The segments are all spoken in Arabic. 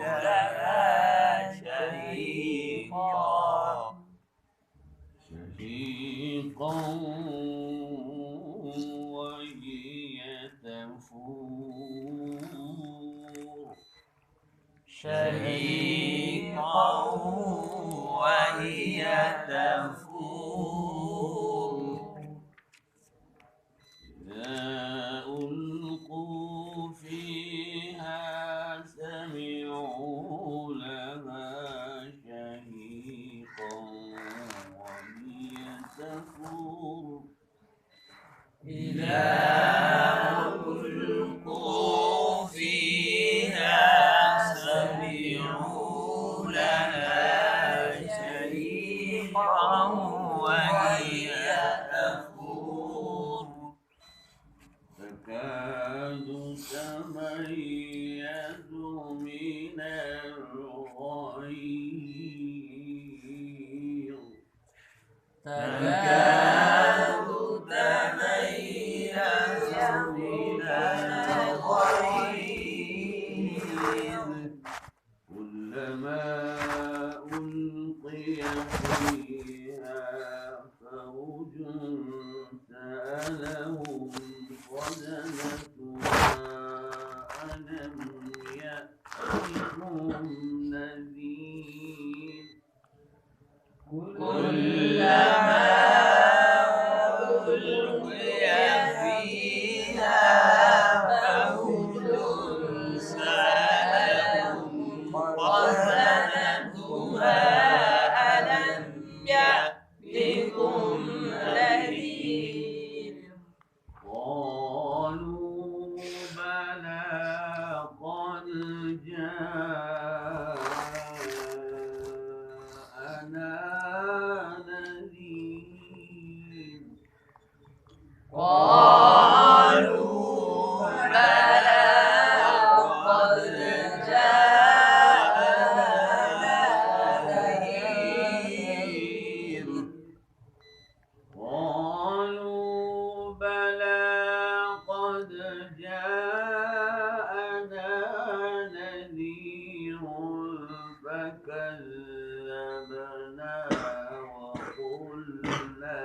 لها شهيقا وهي تفور شهيقا وهي تفور إذا ألقوا فيها سمعوا لها شهيقا وهي تفور إذا ألقوا فيها سمعوا لها شهيقا وهي تفور تكاد تميز من الغيظ تكاد تميز من الغيظ كلما ألقي فيها فوج سألهم خزنتها ألم يأتكم نذير كلما ألقي فيها فوج سألهم خزنتها ألم يأتكم نذير قالوا بلى قد جاءنا نذير قالوا بلى قد جاءنا نذير قالوا بلى قد جاءنا نذير فكذبنا وقلنا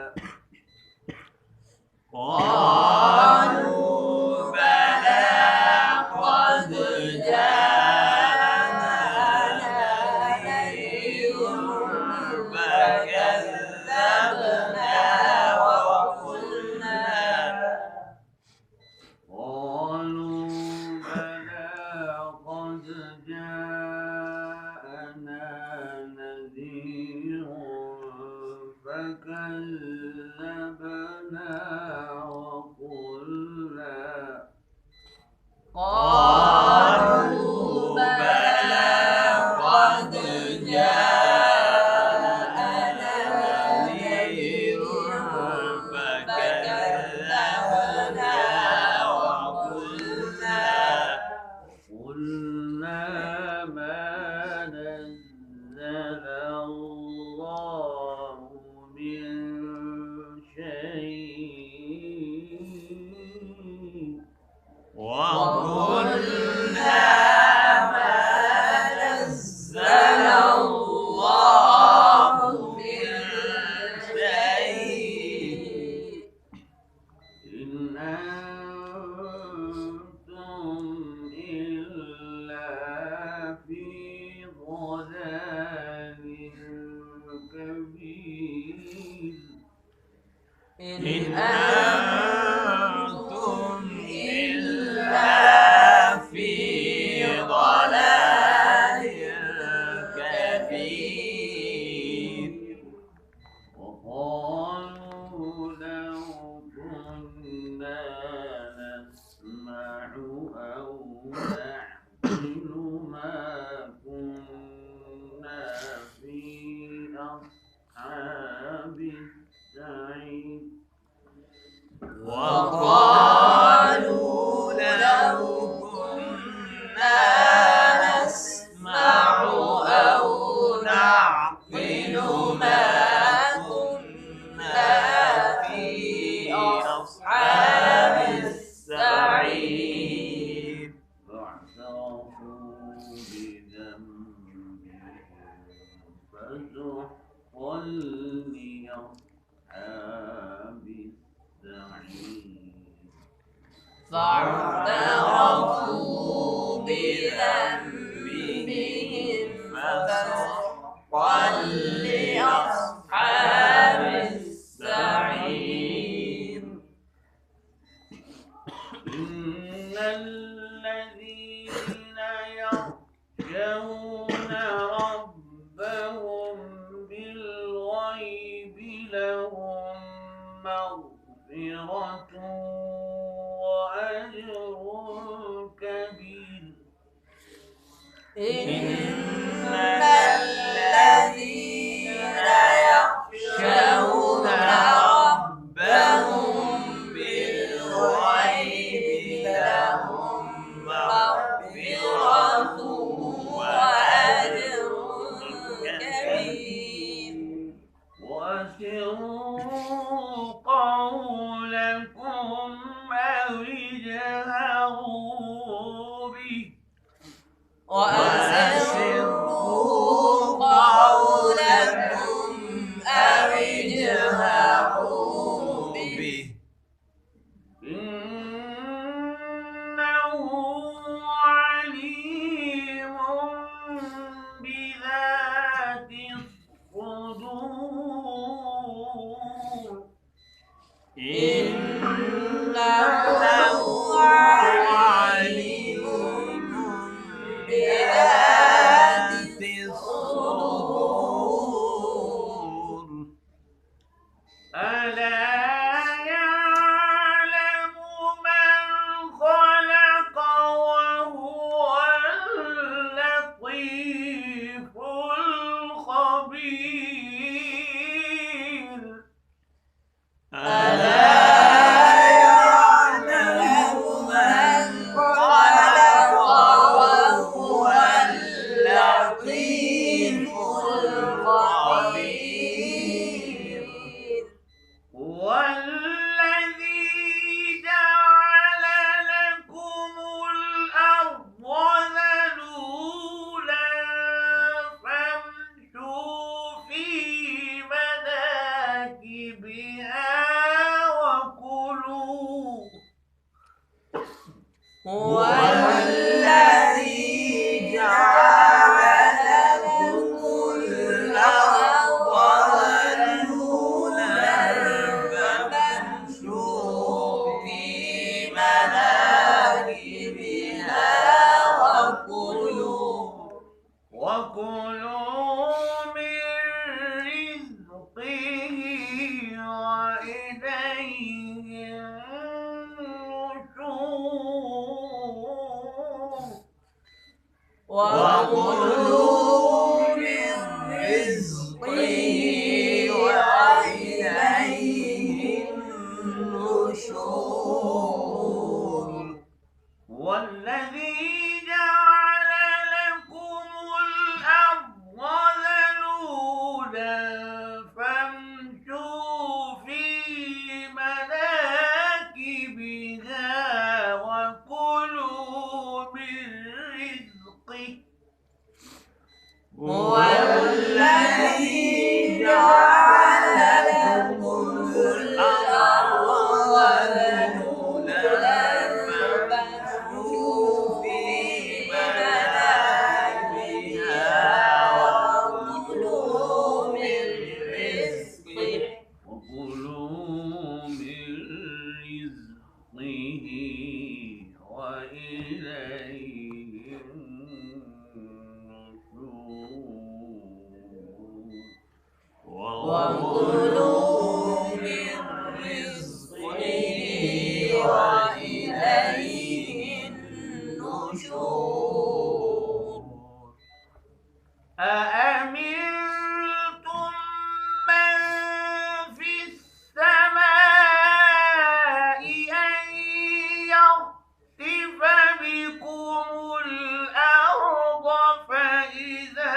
قالوا بلى قد جاءنا نذير فكذبنا وقلنا قالوا بلى قد جاءنا نذير فكذبنا وقلنا قالوا بلى قد جاءنا نذير فكذبنا وقلنا قلنا ما نزل الله من شيء وقلنا ما نزل الله من شيء إن أنتم إلا في ضلال كبير إن أنتم إلا في ضلال كبير وقالوا لو كنا نسمع أو نعقل ما كنا في أصحاب السعير وقالوا لو كنا لأصحاب السعير فاعترفوا بذنبهم فسحقا لأصحاب السعير إن الذين يخشون ربهم بالغيب لهم مغفرة وأجر كبير إن الذين يخشون ربهم بالغيب لهم مغفرة وأجر كبير وأسروا قولكم أو اجهروا به وأسروا قولكم أو اجهروا به إنه عليم بذات الصدور إنه عليم بذات الصدور ألا يعلم من خلق وهو اللطيف الخبير ألا يعلم من خلق وهو اللطيف الخبير هو الذي جعل لكم الأرض ذلولا فامشوا في مناكبها وكلوا هو الذي جعل لكم الأرض ذلولا فامشوا في مناكبها وكلوا من رزقه وإليه النشور وكلوا من رزقه وإليه النشور هو الذي جعل لكم الأرض ذلولا فامشوا في مناكبها وكلوا من رزقه هو الذي جعل لكم الأرض ذلولا فامشوا في مناكبها وكلوا من رزقه وإليه النشور وكلوا من رزقه وإليه النشور أأمنتم من في السماء أن يخسف بكم الأرض فإذا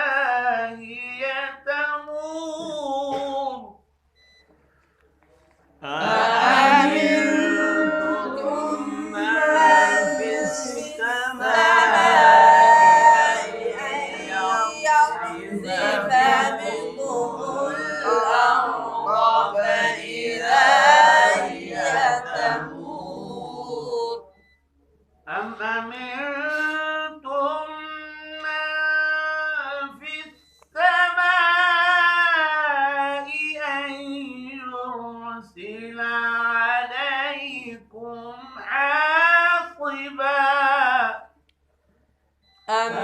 هي تمور أأمنتم من في السماء أن يخسف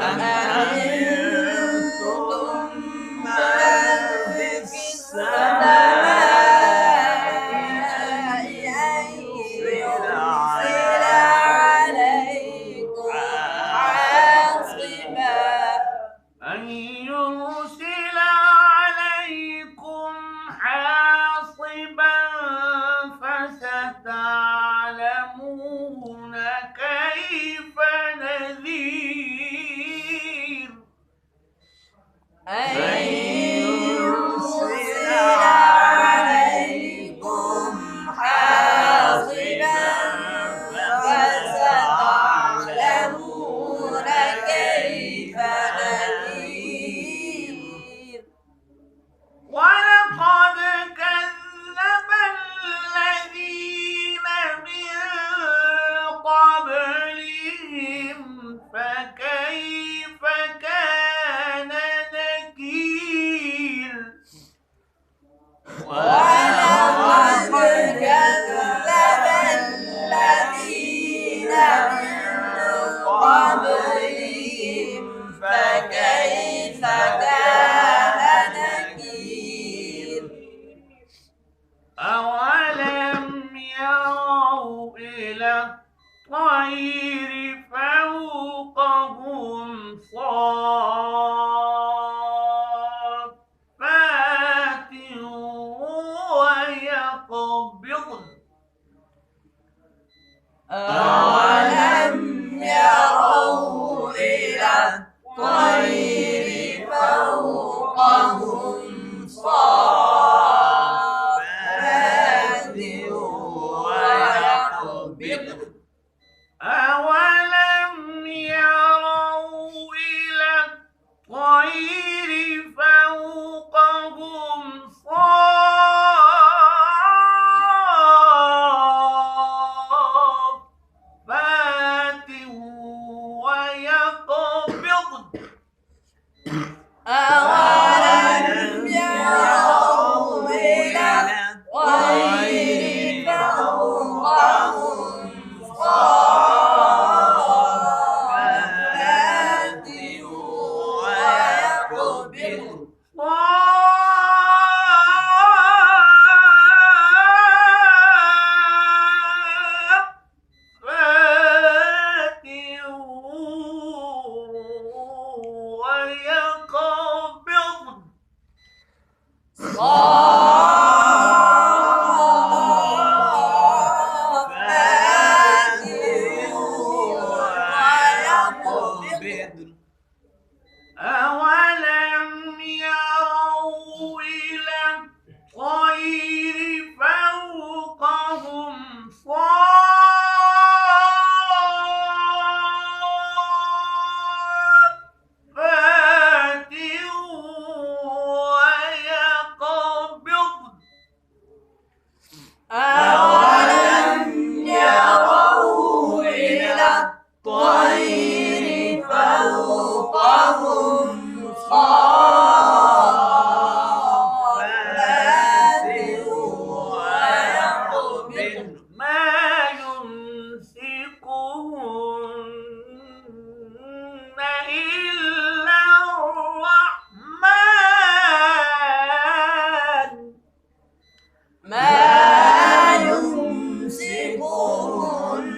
أأمنتم من في السماء السماء أن يرسل عليكم حاصبا أن يرسل عليكم حاصبا فستعلمون كيف نذير أن يرسل عليكم حاصبا فستعلمون كيف نذير ولقد كذب الذين من قبلهم فكيف كان نكير ولقد كذب الذين من قبلهم فكيف كان نكير أولم يروا إلى الطير فوقهم صافات ويقبضن أولم يروا إلى الطير فوقهم صافات ويقبضن أولم يروا إلى الطير فوقهم صافات ويقبضن أولم يروا إلى الطير فوقهم صافات ويقبضن صافات ويقبضن صافات ويقبضن أولم يروا إلى الطير فوقهم صافات ويقبضن أولم يروا إلى الطير فوقهم صافات ويقبضن ما يمسكهن إلا الرحمن ما يمسكهن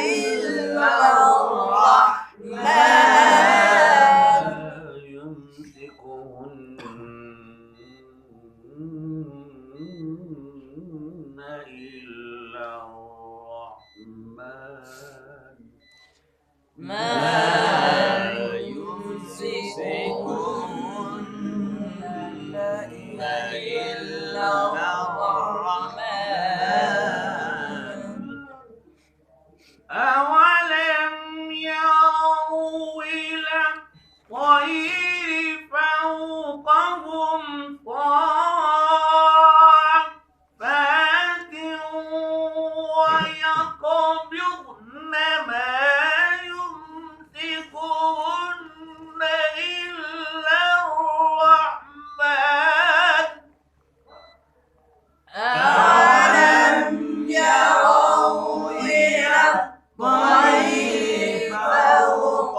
إلا الرحمن يمسكهن إلا الرحمن ما يمسكهن إلا الرحمن أولم يروا إلى الطير فوقهم صافات ويقبضن ما يمسكهن إلا الرحمن أولم يروا إلى الطير فوقهم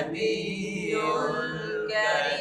النبي الكريم